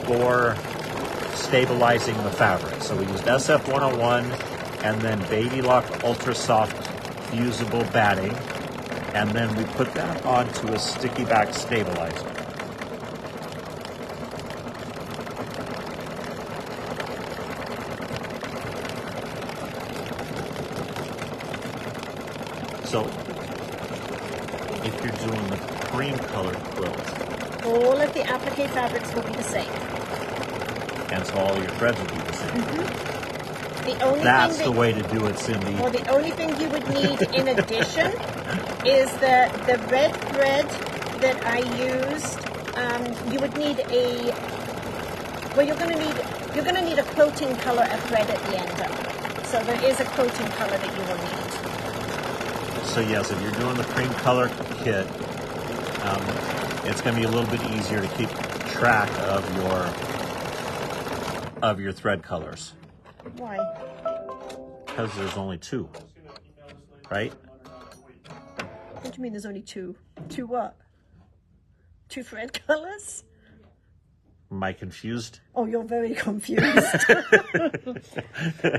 for stabilizing the fabric. So we used SF101 and then Baby Lock Ultra Soft fusible batting, and then we put that onto a sticky back stabilizer. So, if you're doing the cream colored quilt, All of the applique fabrics will be the same. and so all your threads will be the same. The only That's thing the way to do it, Cindy. Well, the only thing you would need in addition is the red thread that I used. You would need you're going to need You're going to need a quilting color of thread at the end. So there is a quilting color that you will need. So yes, if you're doing the cream color kit, it's going to be a little bit easier to keep track of your thread colors. Why? Because there's only 2, right? What do you mean there's only 2? 2 what? 2 thread colors? Am I confused? Oh, you're very confused.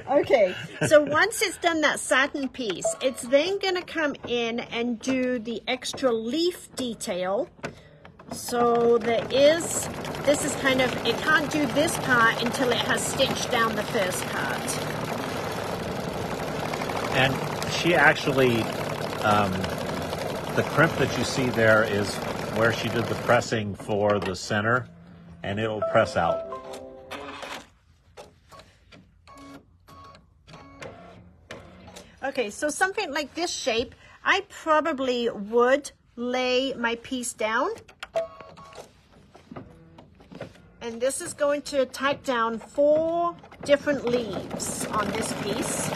Okay, so once it's done that satin piece, it's then going to come in and do the extra leaf detail. So this is kind of, it can't do this part until it has stitched down the first part. And she actually, the crimp that you see there is where she did the pressing for the center, and it will press out. Okay, so something like this shape, I probably would lay my piece down. And this is going to tack down 4 different leaves on this piece.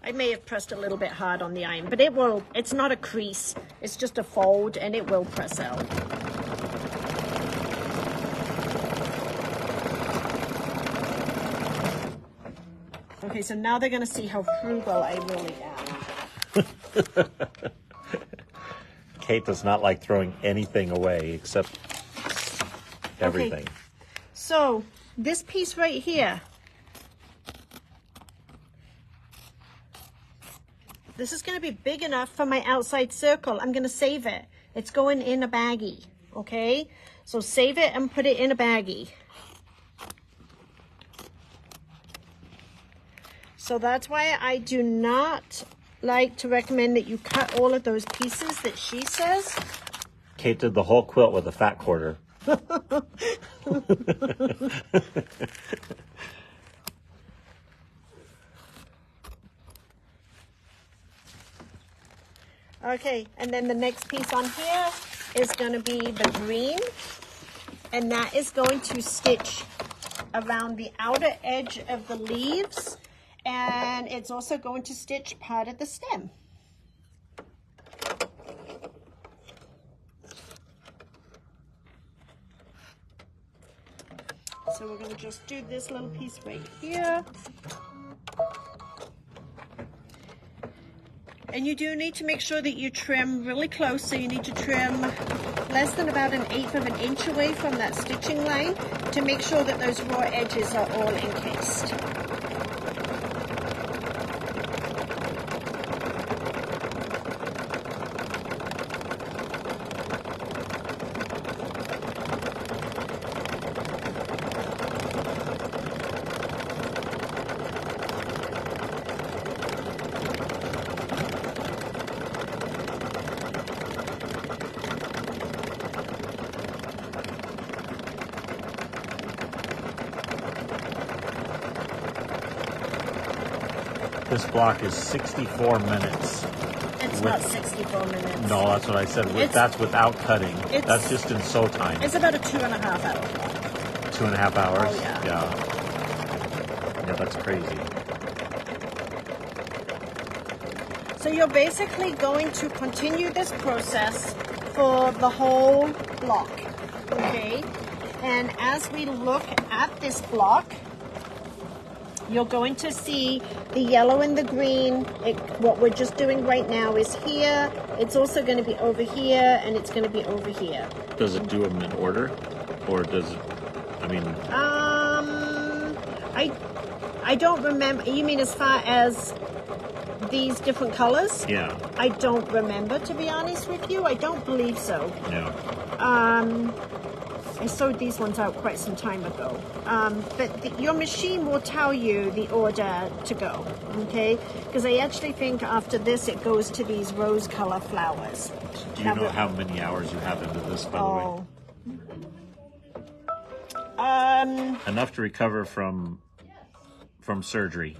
I may have pressed a little bit hard on the iron, but it's not a crease, it's just a fold and it will press out. Okay, so now they're going to see how frugal I really am. Kate does not like throwing anything away except everything. Okay. So this piece right here, this is going to be big enough for my outside circle. I'm going to save it. It's going in a baggie, okay? So save it and put it in a baggie. So that's why I do not like to recommend that you cut all of those pieces that she says. Kate did the whole quilt with a fat quarter. Okay, and then the next piece on here is going to be the green, and that is going to stitch around the outer edge of the leaves, and it's also going to stitch part of the stem. So we're going to just do this little piece right here. And you do need to make sure that you trim really close. So you need to trim less than about 1/8 of an inch away from that stitching line to make sure that those raw edges are all encased. This block is 64 minutes. It's not 64 minutes. No, that's what I said. That's without cutting. That's just in sew time. It's about a 2.5 hour block. 2.5 hours? Oh, yeah. Yeah, that's crazy. So you're basically going to continue this process for the whole block, okay? And as we look at this block, you're going to see the yellow and the green. What we're just doing right now is here. It's also going to be over here, and it's going to be over here. Does it do them in order? Or does it, I mean... I don't remember. You mean as far as these different colors? Yeah. I don't remember, to be honest with you. I don't believe so. Yeah. I sewed these ones out quite some time ago. But your machine will tell you the order to go, okay? Because I actually think after this it goes to these rose color flowers. Do you know how many hours you have into this, by the way? Enough to recover from surgery.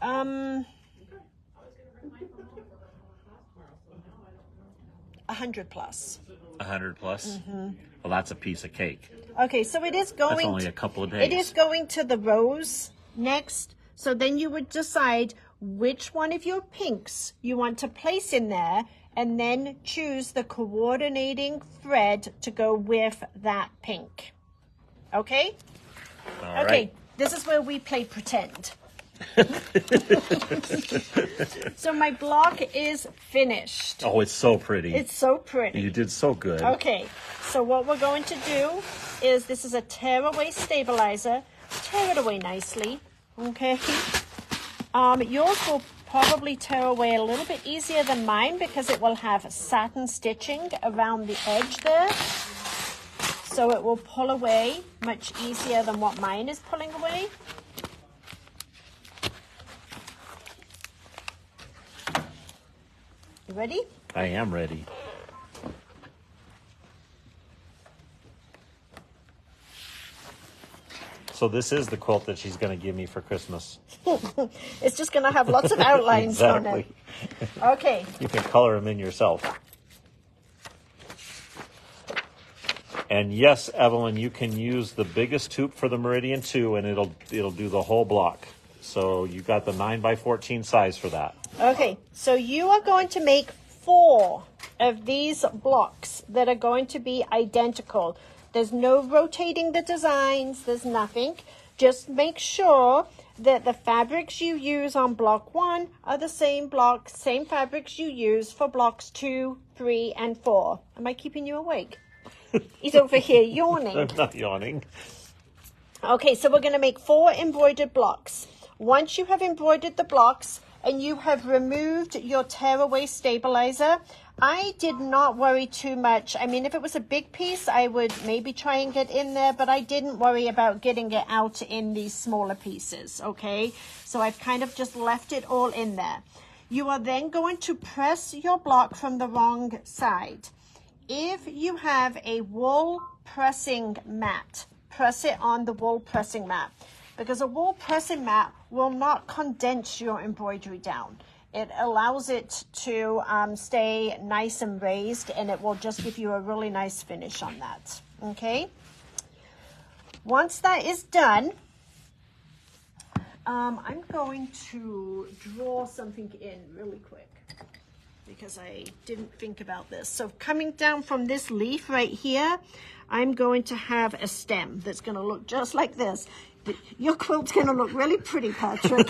$100 plus. 100 plus? Well, that's a piece of cake. Okay, so it is going. That's only a couple of days. It is going to the rose next. So then you would decide which one of your pinks you want to place in there, and then choose the coordinating thread to go with that pink. Okay? All Okay, right. this is where we play pretend. So my block is finished. Oh, it's so pretty. It's so pretty. You did so good. Okay, so what we're going to do is, this is a tearaway stabilizer. Tear it away nicely, okay? Yours will probably tear away a little bit easier than mine because it will have satin stitching around the edge there. So it will pull away much easier than what mine is pulling away. You ready? I am ready. So this is the quilt that she's going to give me for Christmas. It's just going to have lots of outlines on it. Okay. You can color them in yourself. And yes, Evelyn, you can use the biggest hoop for the Meridian 2, and it'll do the whole block. So you got the 9x14 size for that. Okay, so you are going to make 4 of these blocks that are going to be identical. There's no rotating the designs, there's nothing. Just make sure that the fabrics you use on block 1 are the same fabrics you use for blocks 2, 3, and 4. Am I keeping you awake? He's over here yawning. I'm not yawning. Okay, so we're going to make 4 embroidered blocks. Once you have embroidered the blocks and you have removed your tearaway stabilizer, I did not worry too much. I mean, if it was a big piece, I would maybe try and get in there, but I didn't worry about getting it out in these smaller pieces, okay? So I've kind of just left it all in there. You are then going to press your block from the wrong side. If you have a wool pressing mat, press it on the wool pressing mat, because a wool pressing mat will not condense your embroidery down. It allows it to stay nice and raised, and it will just give you a really nice finish on that, okay? Once that is done, I'm going to draw something in really quick because I didn't think about this. So coming down from this leaf right here, I'm going to have a stem that's going to look just like this. Your quilt's going to look really pretty, Patrick.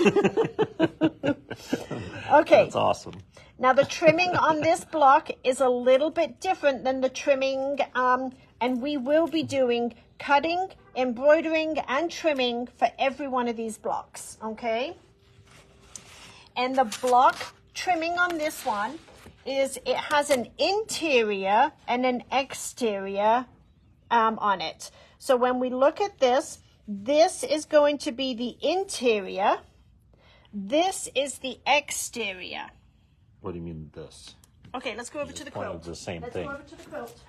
Okay. That's awesome. Now the trimming on this block is a little bit different than the trimming, and we will be doing cutting, embroidering, and trimming for every one of these blocks, okay? And the block trimming on this one is, it has an interior and an exterior on it. So when we look at this, this is going to be the interior. This is the exterior. What do you mean this? Okay, let's go over to the quilt. The same Let's thing. go over to the quilt.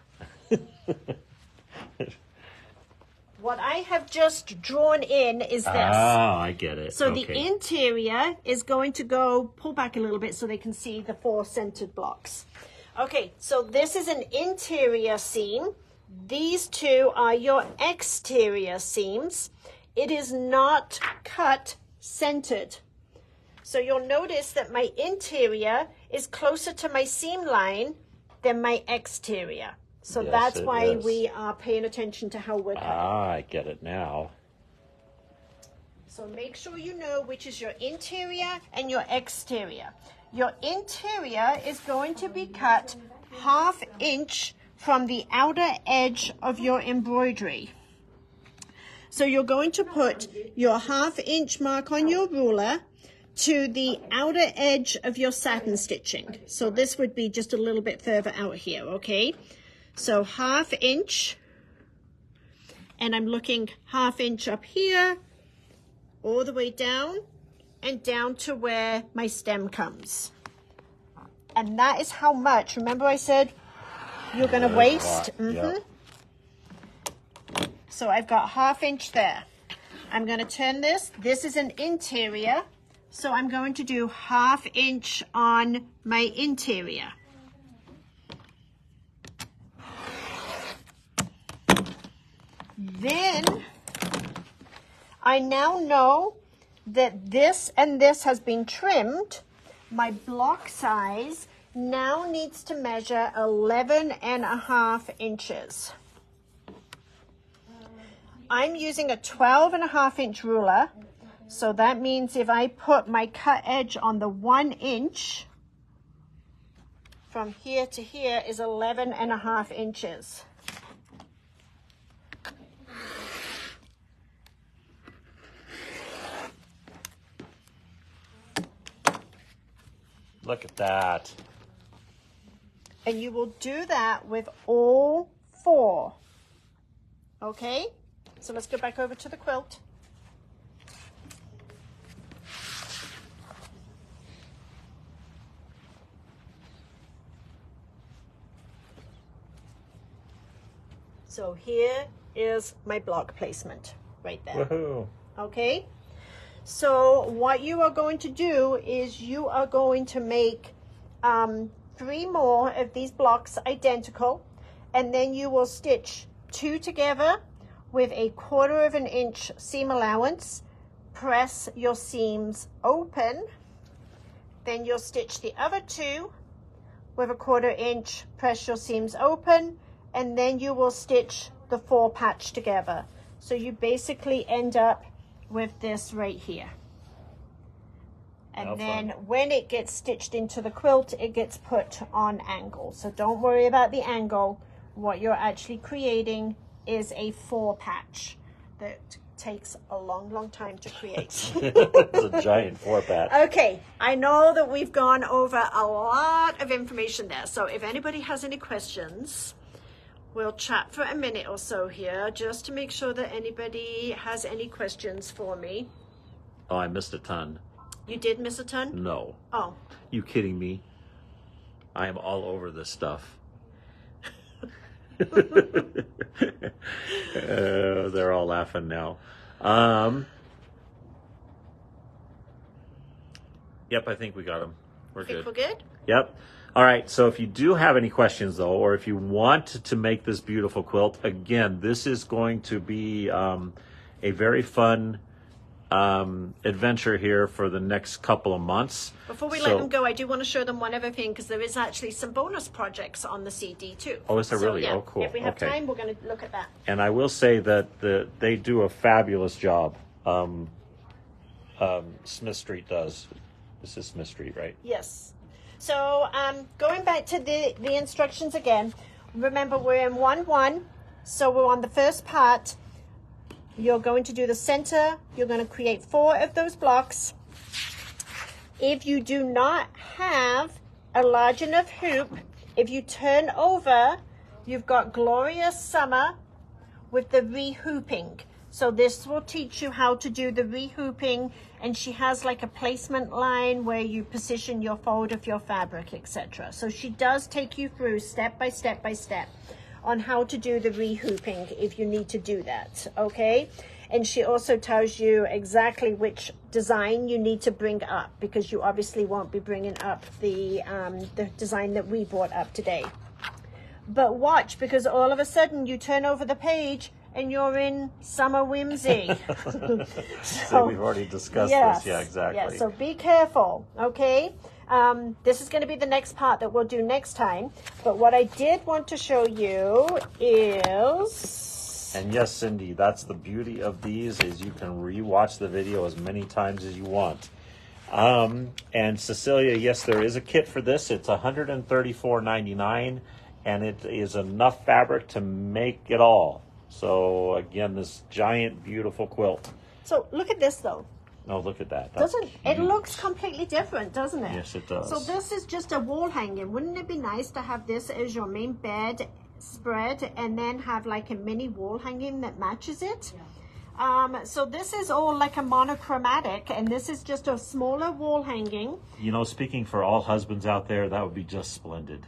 What I have just drawn in is this. Ah, I get it. So okay. the interior is going to go, pull back a little bit so they can see the 4 centered blocks. Okay, so this is an interior seam. These 2 are your exterior seams. It is not cut centered. So you'll notice that my interior is closer to my seam line than my exterior. So Yes, that's it why is. we are paying attention to how we're cutting. Ah, I get it now. So make sure you know which is your interior and your exterior. Your interior is going to be cut 1/2 inch from the outer edge of your embroidery. So you're going to put your 1/2 inch mark on your ruler to the outer edge of your satin stitching. So this would be just a little bit further out here, okay? So 1/2 inch, and I'm looking 1/2 inch up here, all the way down, and down to where my stem comes. And that is how much, remember I said you're gonna waste? Yep. So I've got 1/2 inch there. I'm gonna turn this. This is an interior. So I'm going to do 1/2 inch on my interior. Then I now know that this and this has been trimmed. My block size now needs to measure 11.5 inches. I'm using a 12.5 inch ruler. So that means if I put my cut edge on the 1 inch, from here to here is 11.5 inches. Look at that. And you will do that with all 4. Okay? So let's go back over to the quilt. So here is my block placement right there. Woohoo. Okay? So what you are going to do is you are going to make 3 more of these blocks identical, and then you will stitch 2 together with a 1/4 inch seam allowance. Press your seams open. Then you'll stitch the other 2 with a 1/4 inch, press your seams open, and then you will stitch the 4 patch together. So you basically end up with this right here. And How then fun. when it gets stitched into the quilt, it gets put on angle. So don't worry about the angle. What you're actually creating is a 4 patch that takes a long, long time to create. It's a giant 4-patch. Okay, I know that we've gone over a lot of information there. So if anybody has any questions, we'll chat for a minute or so here just to make sure that anybody has any questions for me. Oh, I missed a ton. You did miss a ton? No. Oh. You kidding me? I am all over this stuff. They're all laughing now. Yep, I think we got them. We're Think good. we're good? Yep. All right. So if you do have any questions, though, or if you want to make this beautiful quilt, again, this is going to be a very fun adventure here for the next couple of months. Before we let them go, I do want to show them one other thing, because there is actually some bonus projects on the CD too. Oh, is there really? Yeah, Oh, cool. if we have Okay. time, we're going to look at that. And I will say that they do a fabulous job. Smith Street does. This is Smith Street, right? Yes. So going back to the instructions again, remember we're in 1-1, so we're on the first part. You're going to do the center. You're going to create 4 of those blocks. If you do not have a large enough hoop, if you turn over, you've got Glorious Summer with the rehooping. So this will teach you how to do the rehooping, and she has like a placement line where you position your fold of your fabric, etc. So she does take you through step by step by step on how to do the rehooping if you need to do that, okay? And she also tells you exactly which design you need to bring up, because you obviously won't be bringing up the design that we brought up today. But watch, because all of a sudden you turn over the page and you're in Summer Whimsy. So we've already discussed this. Yeah, exactly. Yeah, so be careful, okay? This is going to be the next part that we'll do next time. But what I did want to show you is... And yes, Cindy, that's the beauty of these, is you can rewatch the video as many times as you want. And Cecilia, yes, there is a kit for this. It's $134.99, and it is enough fabric to make it all. So again, this giant, beautiful quilt. So look at this though. Oh, look at that. That's Doesn't it huge. looks completely different, doesn't it? Yes, it does. So this is just a wall hanging. Wouldn't it be nice to have this as your main bed spread and then have like a mini wall hanging that matches it? Yeah. So this is all like a monochromatic, and this is just a smaller wall hanging. You know, speaking for all husbands out there, that would be just splendid.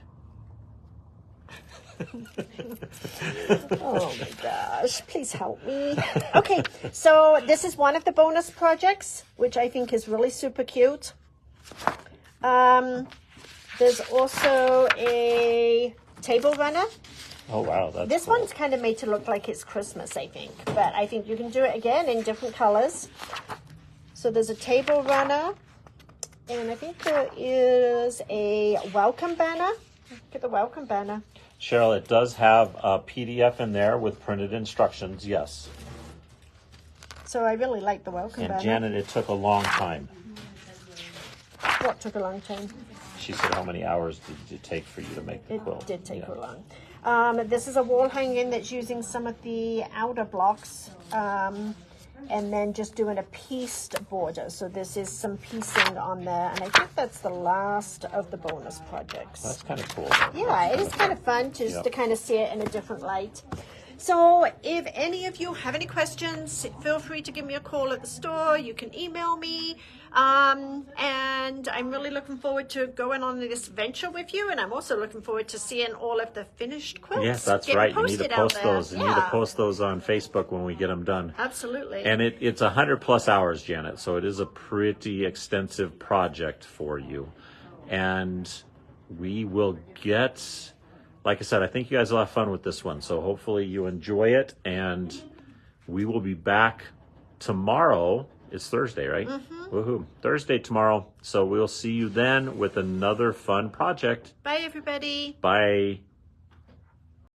Oh my gosh, please help me. Okay, so this is one of the bonus projects, which I think is really super cute. There's also a table runner. Oh wow, that's This cool. one's kind of made to look like it's Christmas, I think. But I think you can do it again in different colors. So there's a table runner. And I think there is a welcome banner. Look at the welcome banner. Cheryl, it does have a PDF in there with printed instructions, yes. So I really like the welcome And banner. Janet, it took a long time. What took a long time? She said, how many hours did it take for you to make the It quilt? did take Yeah. her long. This is a wall hanging that's using some of the outer blocks and then just doing a pieced border. So this is some piecing on there, and I think that's the last of the bonus projects. That's kind of cool. Yeah, it is kind of fun just Yep. to kind of see it in a different light. So if any of you have any questions, feel free to give me a call at the store. You can email me. And I'm really looking forward to going on this venture with you. And I'm also looking forward to seeing all of the finished quilts. Yes, that's getting right. You need to posted out post there. those. You need to post those on Facebook when we get them done. Absolutely. And it's 100+ hours, Janet. So it is a pretty extensive project for you. And we will get, like I said, I think you guys will have fun with this one. So hopefully you enjoy it. And we will be back tomorrow. It's Thursday, right? Mm-hmm. Woohoo. Thursday tomorrow. So we'll see you then with another fun project. Bye, everybody. Bye.